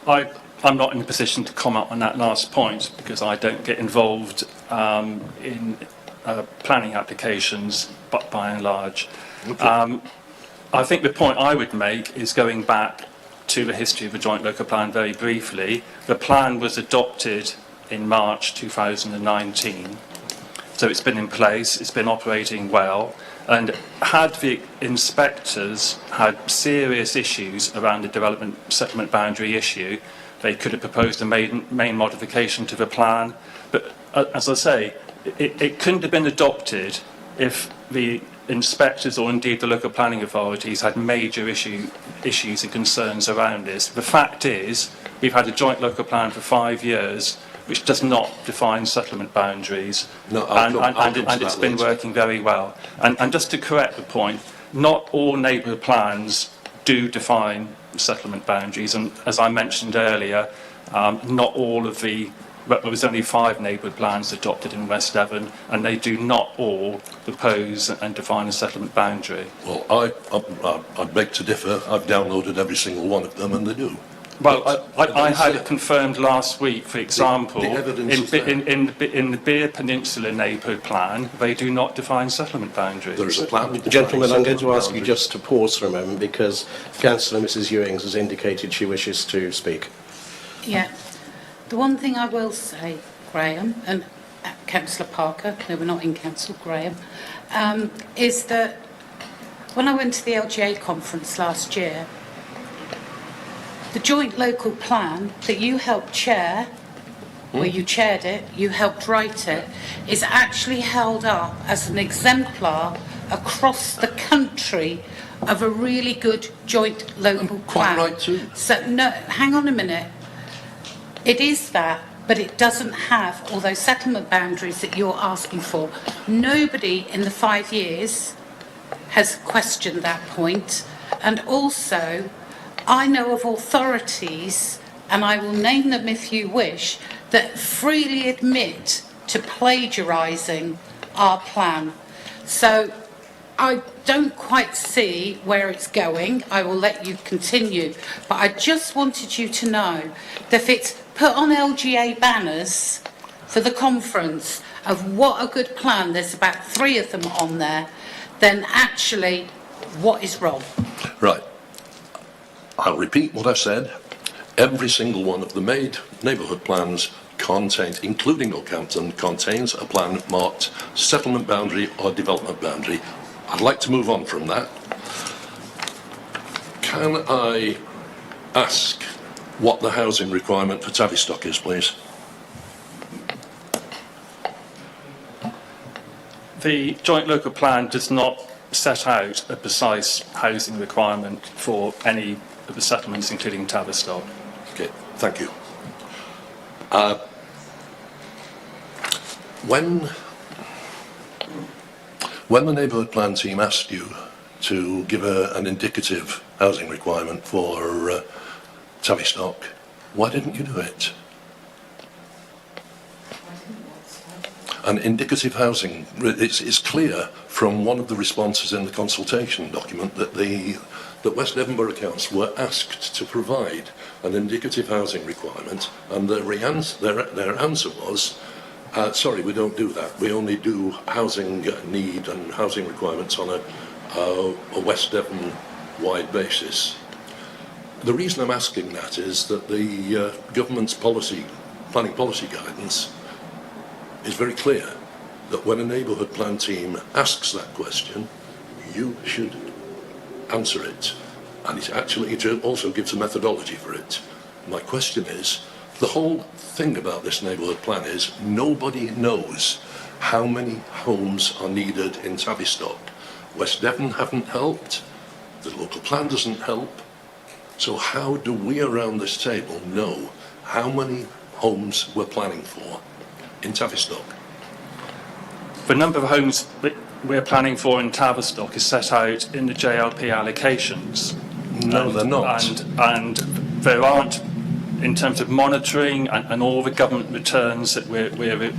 I'm not in a position to comment on that last point because I don't get involved in planning applications, but by and large. Okay. I think the point I would make is going back to the history of the joint local plan very briefly. The plan was adopted in March 2019, so it's been in place, it's been operating well, and had the inspectors had serious issues around the development settlement boundary issue, they could have proposed a main modification to the plan. But as I say, it couldn't have been adopted if the inspectors or indeed the local planning authorities had major issues and concerns around this. The fact is, we've had a joint local plan for 5 years which does not define settlement boundaries, No, and it's been working very well. And just to correct the point, not all neighbourhood plans do define settlement boundaries, and as I mentioned earlier, not all of the but there was only 5 neighbourhood plans adopted in West Devon, and they do not all propose and define a settlement boundary. Well, I beg to differ. I've downloaded every single one of them, and they do. Well, I had it confirmed last week, for example, the evidence is there. in the Beer Peninsula neighbourhood plan, they do not define settlement boundaries. There is a plan. Gentlemen, I'm going to ask you just to pause for a moment because Councillor Mrs Ewings has indicated she wishes to speak. Yeah. The one thing I will say, Graham, and Councillor Parker, no, we're not in Council, Graham, is that when I went to the LGA conference last year, the joint local plan that you helped chair, where you chaired it, you helped write it, is actually held up as an exemplar across the country of a really good joint local plan. Quite right too. So, no, hang on a minute. It is that, but it doesn't have all those settlement boundaries that you're asking for. Nobody in the 5 years has questioned that point. And also, I know of authorities, and I will name them if you wish, that freely admit to plagiarising our plan. So I don't quite see where it's going. I will let you continue. But I just wanted you to know that if it's put on LGA banners for the conference of what a good plan, there's about 3 of them on there, then actually what is wrong? Right. I'll repeat what I've said. Every single one of the made neighbourhood plans contains, including Northampton, contains a plan marked settlement boundary or development boundary. I'd like to move on from that. Can I ask what the housing requirement for Tavistock is, please? The joint local plan does not set out a precise housing requirement for any of the settlements, including Tavistock. Okay, thank you. When the neighbourhood plan team asked you to give an indicative housing requirement for Tavistock, why didn't you do it? An indicative housing, it's clear from one of the responses in the consultation document that West Devon Borough Council were asked to provide an indicative housing requirement, and their answer was, sorry, we don't do that. We only do housing need and housing requirements on a West Devon-wide basis. The reason I'm asking that is that the government's planning policy guidance is very clear that when a neighbourhood plan team asks that question, you should answer it. And it also gives a methodology for it. My question is, the whole thing about this neighbourhood plan is nobody knows how many homes are needed in Tavistock. West Devon haven't helped, the local plan doesn't help. So how do we around this table know how many homes we're planning for in Tavistock? The number of homes we're planning for in Tavistock is set out in the JLP allocations. No, they're not. And there aren't, in terms of monitoring and all the government returns that we're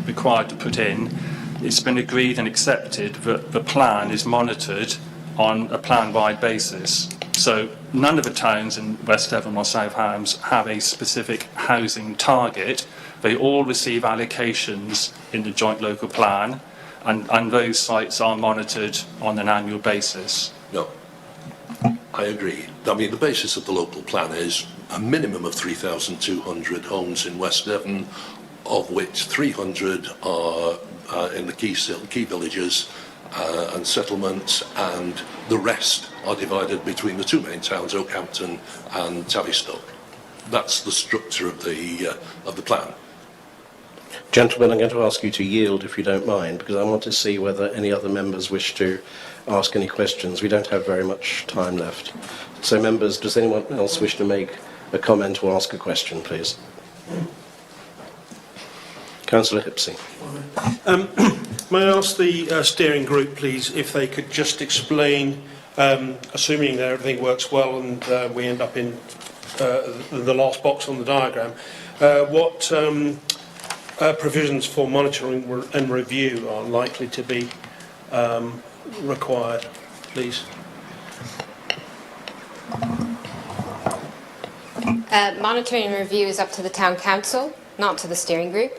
required to put in, it's been agreed and accepted that the plan is monitored on a plan-wide basis. So none of the towns in West Devon or South Hams have a specific housing target. They all receive allocations in the joint local plan, and those sites are monitored on an annual basis. No, I agree. I mean, the basis of the local plan is a minimum of 3,200 homes in West Devon, of which 300 are in the key villages and settlements, and the rest are divided between the two main towns, Oakhampton and Tavistock. That's the structure of the plan. Gentlemen, I'm going to ask you to yield if you don't mind, because I want to see whether any other members wish to ask any questions. We don't have very much time left. So members, does anyone else wish to make a comment or ask a question, please? Councillor Hipsey. May I ask the steering group, please, if they could just explain, assuming that everything works well and we end up in the last box on the diagram, what provisions for monitoring and review are likely to be required, please? Monitoring and review is up to the town council, not to the steering group.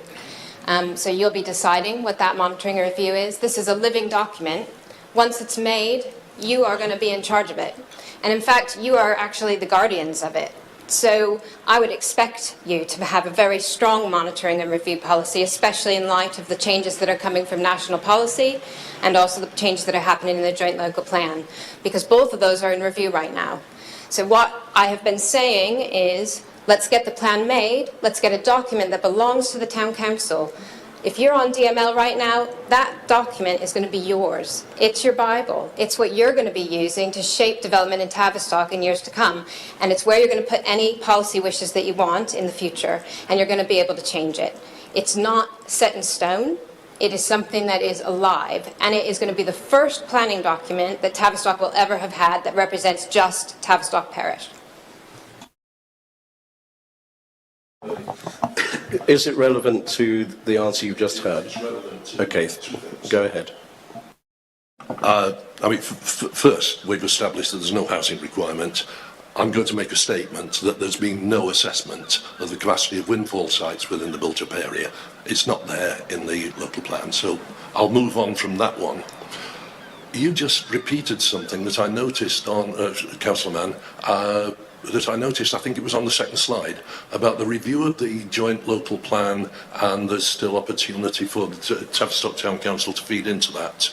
So you'll be deciding what that monitoring and review is. This is a living document. Once it's made, you are going to be in charge of it. And in fact, you are actually the guardians of it. So I would expect you to have a very strong monitoring and review policy, especially in light of the changes that are coming from national policy and also the changes that are happening in the joint local plan, because both of those are in review right now. So what I have been saying is, let's get the plan made, let's get a document that belongs to the town council. If you're on DML right now, that document is going to be yours. It's your Bible. It's what you're going to be using to shape development in Tavistock in years to come. And it's where you're going to put any policy wishes that you want in the future, and you're going to be able to change it. It's not set in stone. It is something that is alive, and it is going to be the first planning document that Tavistock will ever have had that represents just Tavistock Parish. Is it relevant to the answer you've just heard? Okay, go ahead. I mean, first, we've established that there's no housing requirement. I'm going to make a statement that there's been no assessment of the capacity of windfall sites within the built-up area. It's not there in the local plan, so I'll move on from that one. You just repeated something that I noticed on, Councillor Mann, that I noticed, I think it was on the second slide, about the review of the joint local plan, and there's still opportunity for the Tavistock Town Council to feed into that.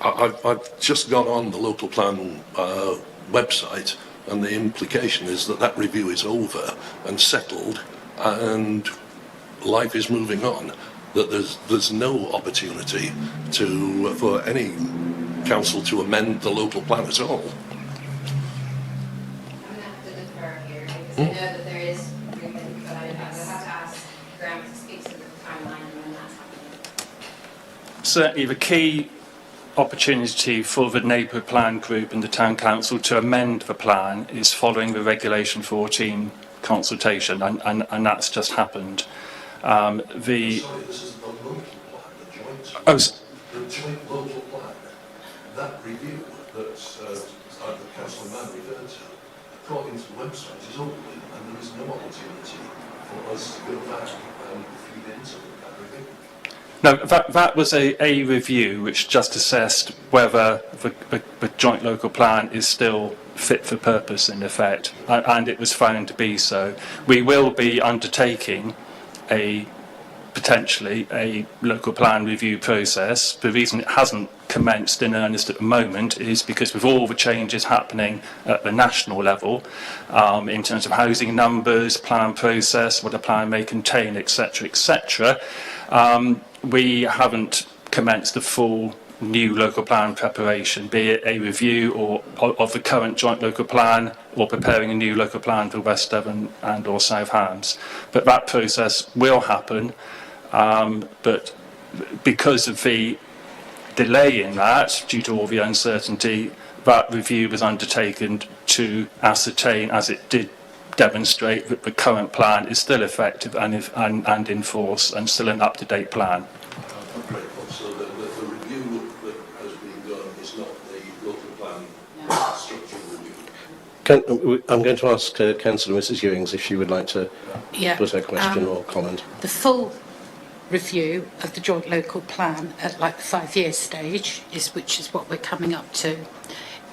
I've just gone on the local plan website, and the implication is that that review is over and settled, and life is moving on. That there's no opportunity for any council to amend the local plan at all. I know that there is agreement, but I have to ask Graham to speak to the timeline and when that's happening. Certainly the key opportunity for the neighbourhood plan group and the town council to amend the plan is following the Regulation 14 consultation, and that's just happened. Sorry, this is the local plan, the joint local plan. That review that Councillor Mann referred to, according to the website, is open, and there is no opportunity for us to go back and feed into that review. No, that was a review which just assessed whether the joint local plan is still fit for purpose in effect, and it was found to be so. We will be undertaking potentially a local plan review process. The reason it hasn't commenced in earnest at the moment is because with all the changes happening at the national level, in terms of housing numbers, plan process, what a plan may contain, etc., etc., we haven't commenced the full new local plan preparation, be it a review of the current joint local plan or preparing a new local plan for West Devon and or South Hams. But that process will happen, but because of the delay in that, due to all the uncertainty, that review was undertaken to ascertain, as it did demonstrate, that the current plan is still effective and in force and still an up-to-date plan. Great. So the review that has been done is not the local plan structure review. I'm going to ask Councillor Mrs Ewings if she would like to put her question or comment. The full review of the joint local plan at like the 5-year stage, which is what we're coming up to,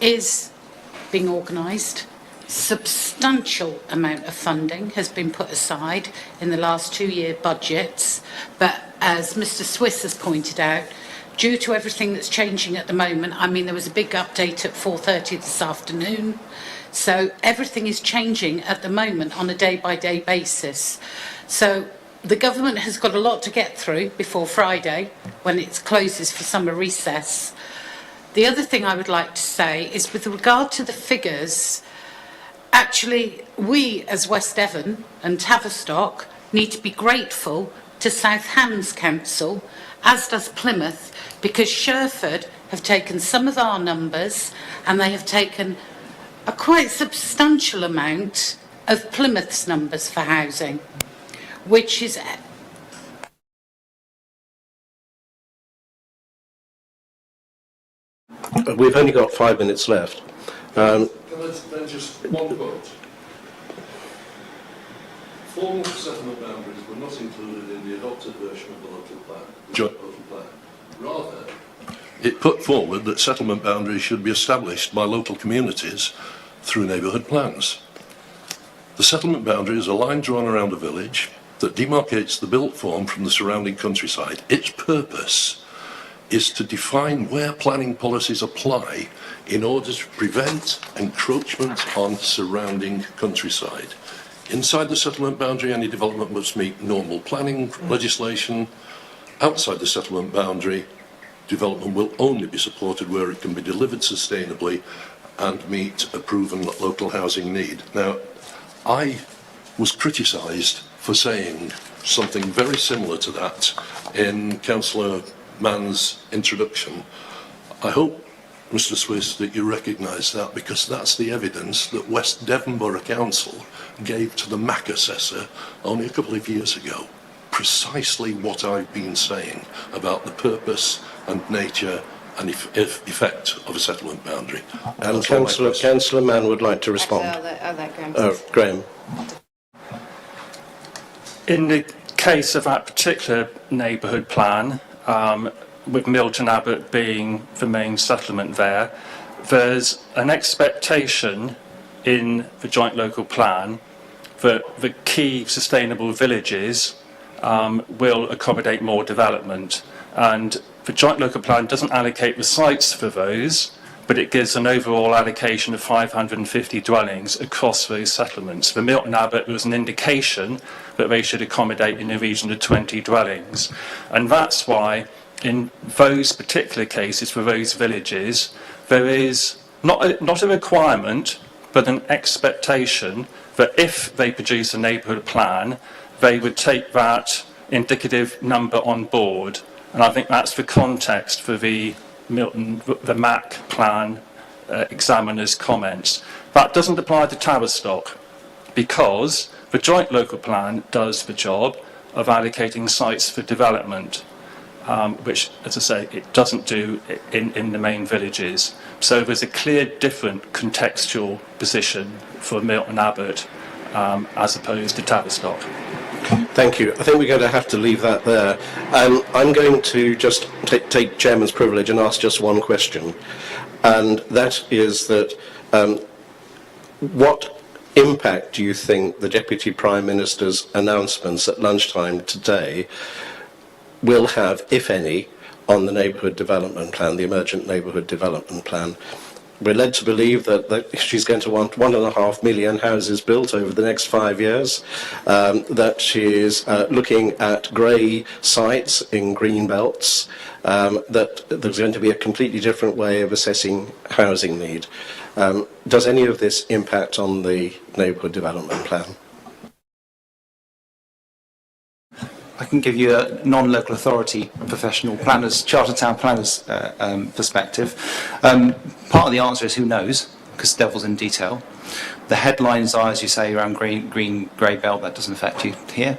is being organised. Substantial amount of funding has been put aside in the last 2-year budgets, but as Mr Swiss has pointed out, due to everything that's changing at the moment, I mean, there was a big update at 4:30 this afternoon, so everything is changing at the moment on a day-by-day basis. So the government has got a lot to get through before Friday, when it closes for summer recess. The other thing I would like to say is, with regard to the figures, actually, we as West Devon and Tavistock need to be grateful to South Hams Council, as does Plymouth, because Sherford have taken some of our numbers and they have taken a quite substantial amount of Plymouth's numbers for housing, which is... We've only got 5 minutes left. Can I then just one quote? Formal settlement boundaries were not included in the adopted version of the local plan, joint local plan. Rather, it put forward that settlement boundaries should be established by local communities through neighbourhood plans. The settlement boundary is a line drawn around a village that demarcates the built form from the surrounding countryside. Its purpose is to define where planning policies apply in order to prevent encroachment on surrounding countryside. Inside the settlement boundary, any development must meet normal planning legislation. Outside the settlement boundary, development will only be supported where it can be delivered sustainably and meet a proven local housing need. Now, I was criticised for saying something very similar to that in Councillor Mann's introduction. I hope, Mr Swiss, that you recognise that, because that's the evidence that West Devon Borough Council gave to the MAC assessor only a couple of years ago. Precisely what I've been saying about the purpose and nature and effect of a settlement boundary. And Councillor Mann would like to respond. I'll let Graham. Graham. In the case of that particular neighbourhood plan, with Milton Abbott being the main settlement there, there's an expectation in the joint local plan that the key sustainable villages will accommodate more development, and the joint local plan doesn't allocate the sites for those, but it gives an overall allocation of 550 dwellings across those settlements. For Milton Abbott, there was an indication that they should accommodate in the region of 20 dwellings, and that's why in those particular cases for those villages there is not a requirement but an expectation that if they produce a neighbourhood plan they would take that indicative number on board, and I think that's the context for the MAC plan examiner's comments. That doesn't apply to Tavistock because the joint local plan does the job of allocating sites for development, which, as I say, it doesn't do in the main villages. So there's a clear different contextual position for Milton Abbott as opposed to Tavistock. Thank you. I think we're going to have to leave that there. I'm going to just take Chairman's privilege and ask just one question, and that is that what impact do you think the Deputy Prime Minister's announcements at lunchtime today will have, if any, on the neighbourhood development plan, the emergent neighbourhood development plan? We're led to believe that she's going to want 1.5 million houses built over the next 5 years, that she is looking at grey sites in green belts, that there's going to be a completely different way of assessing housing need. Does any of this impact on the neighbourhood development plan? I can give you a non-local authority professional planners, chartered town planners perspective. Part of the answer is who knows, because the devil's in detail. The headlines are, as you say, around green grey belt, that doesn't affect you here,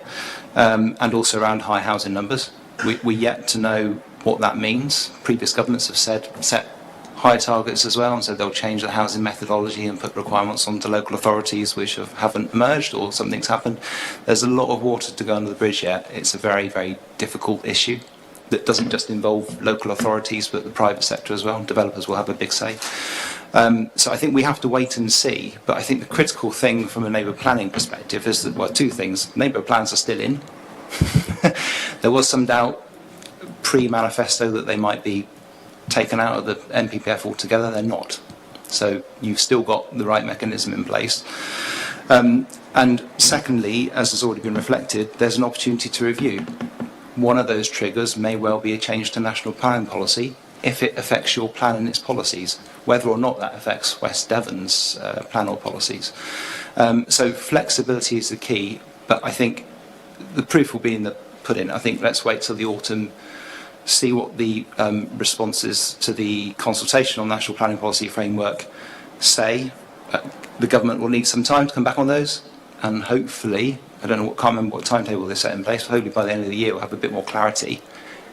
and also around high housing numbers. We're yet to know what that means. Previous governments have set high targets as well, and so they'll change the housing methodology and put requirements onto local authorities which haven't emerged, or something's happened. There's a lot of water to go under the bridge yet. It's a very, very difficult issue that doesn't just involve local authorities but the private sector as well. Developers will have a big say. So I think we have to wait and see, but I think the critical thing from a neighbourhood planning perspective is that, well, two things. Neighbourhood plans are still in. There was some doubt pre-manifesto that they might be taken out of the NPPF altogether. They're not. So you've still got the right mechanism in place. And secondly, as has already been reflected, there's an opportunity to review. One of those triggers may well be a change to national planning policy if it affects your plan and its policies, whether or not that affects West Devon's plan or policies. So flexibility is the key, but I think the proof will be in the pudding. I think let's wait till the autumn, see what the responses to the consultation on National Planning Policy Framework say. The government will need some time to come back on those, and hopefully, I don't know, can't remember what timetable they set in place, but hopefully by the end of the year we'll have a bit more clarity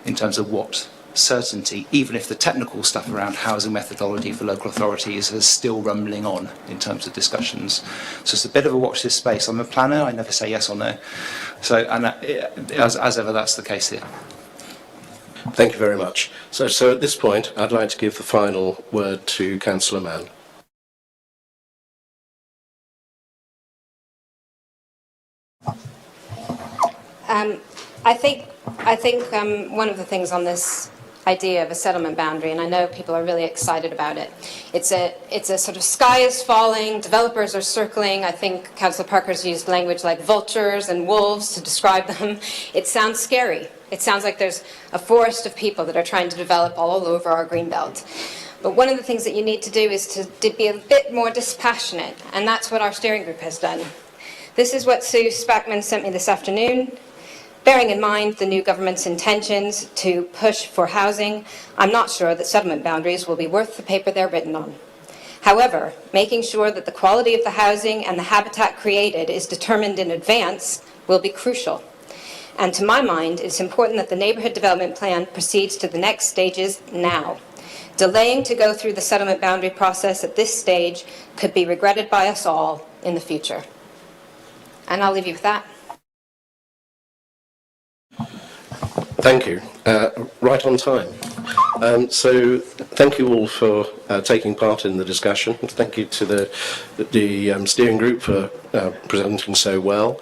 in terms of what certainty, even if the technical stuff around housing methodology for local authorities is still rumbling on in terms of discussions. So it's a bit of a watch this space. I'm a planner, I never say yes or no. So, and as ever, that's the case here. Thank you very much. So at this point, I'd like to give the final word to Councillor Mann. I think one of the things on this idea of a settlement boundary, and I know people are really excited about it. It's a sort of sky is falling, developers are circling. I think Councillor Parker's used language like vultures and wolves to describe them. It sounds scary. It sounds like there's a forest of people that are trying to develop all over our greenbelt. But one of the things that you need to do is to be a bit more dispassionate, and that's what our steering group has done. This is what Sue Spackman sent me this afternoon. Bearing in mind the new government's intentions to push for housing, I'm not sure that settlement boundaries will be worth the paper they're written on. However, making sure that the quality of the housing and the habitat created is determined in advance will be crucial. And to my mind, it's important that the neighbourhood development plan proceeds to the next stages now. Delaying to go through the settlement boundary process at this stage could be regretted by us all in the future. And I'll leave you with that. Thank you. Right on time. So thank you all for taking part in the discussion. Thank you to the steering group for presenting so well.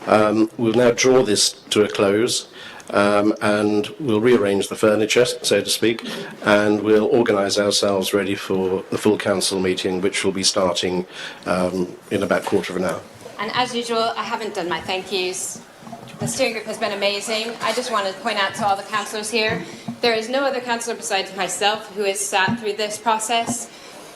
We'll now draw this to a close, and we'll rearrange the furniture, so to speak, and we'll organise ourselves ready for the full council meeting, which will be starting in about a quarter of an hour. And as usual, I haven't done my thank yous. The steering group has been amazing. I just want to point out to all the councillors here, there is no other councillor besides myself who has sat through this process,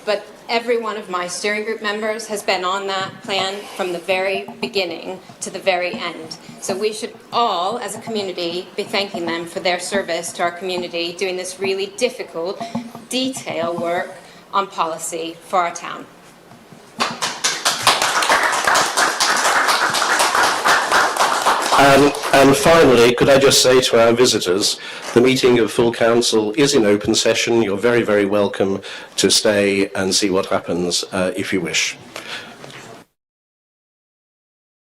but every one of my steering group members has been on that plan from the very beginning to the very end. So we should all, as a community, be thanking them for their service to our community, doing this really difficult, detail work on policy for our town. And finally, could I just say to our visitors, the meeting of full council is in open session. You're very, very welcome to stay and see what happens if you wish.